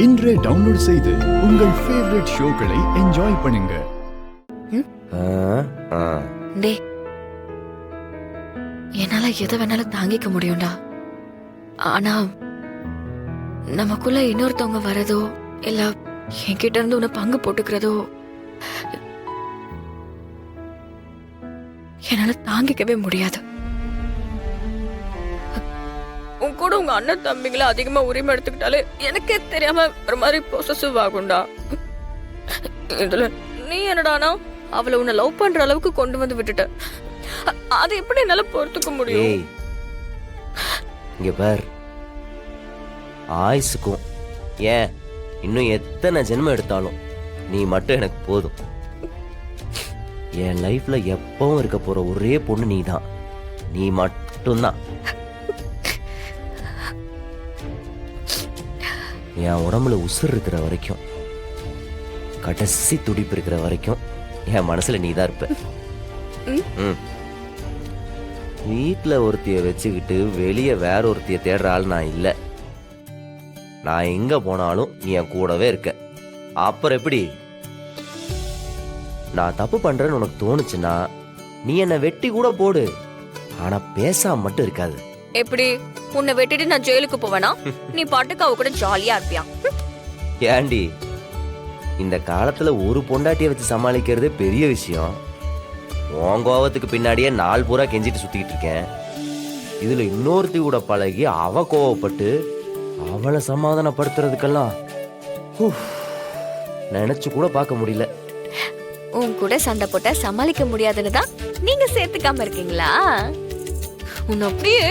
இன்றே டவுன்லோட் செய்து உங்கள் ஃபேவரட் ஷோக்களை என்ஜாய் பண்ணுங்க. டேய், என்னால எதை வேணாலும் தாங்கிக்க முடியும்டா. ஆனா நமக்குள்ள இன்னொருத்தவங்க வரதோ இல்ல என்கிட்ட இருந்து உன்னை பங்கு போட்டுக்கிறதோ என்னால தாங்கிக்கவே முடியாது. உன் கூட உங்க அண்ணன் தம்பிங்களை அதிகமா உரிமை எடுத்துக்கிட்டாலே எனக்கே தெரியாம ஒரு மாதிரி பொசசிவ் ஆகும்டா. இதுல நீ என்னடானா அவளை உன்னை லவ் பண்ற அளவுக்கு கொண்டு வந்து விட்டுட்ட. அது எப்படி என்னால பொறுத்துக்க முடியும்? இங்க பார், ஆயுசுக்கும் ஏன் இன்னும் எத்தனை ஜென்மம் எடுத்தாலும் நீ மட்டும் எனக்கு போதும். என் லைஃப்ல எப்பவும் இருக்க போற ஒரே பொண்ணு நீ தான். நீ மட்டும்தான். என் உடம்புல உசுர் இருக்கிற வரைக்கும், கடைசி துடிப்பு இருக்கிற வரைக்கும் என் மனசுல நீ தான் இருப்ப. வீட்டுல ஒருத்திய வச்சுக்கிட்டு வெளியே வேற ஒருத்திய தேடுற ஆள் நான் இல்லை. நான் எங்க போனாலும் நீ என் கூடவே இருக்க. அப்புறம் எப்படி? நான் தப்பு பண்றேன்னு உனக்கு தோணுச்சுன்னா நீ என்னை வெட்டி கூட போடு, ஆனா பேசாம மட்டும் இருக்காது. எப்படி? உன்னை வெட்டிட்டு நான் ஜெயிலுக்கு போவேனா? நீ பாட்டுக்கு அவ கூட ஜாலியா இருப்பியா? ஏண்டி, இந்த காலத்துல ஒரு பொண்டாட்டியை வச்சு சமாளிக்கிறதே பெரிய விஷயம். உன் கோவத்துக்கு பின்னாடியே நாள் பூரா கெஞ்சிட்டு சுத்திக்கிட்டு இருக்கேன். இதுல இன்னொருத்தி கூட பழகி அவ கோவப்பட்டு அவளை சமாதானப்படுத்துறதுக்கெல்லாம் நினைச்சு கூட பார்க்க முடியல. உன் கூட சண்டை போட்ட சமாளிக்க முடியாதுன்னு தான் நீங்க சேர்த்துக்காம இருக்கீங்களா? உன்னை அப்படியே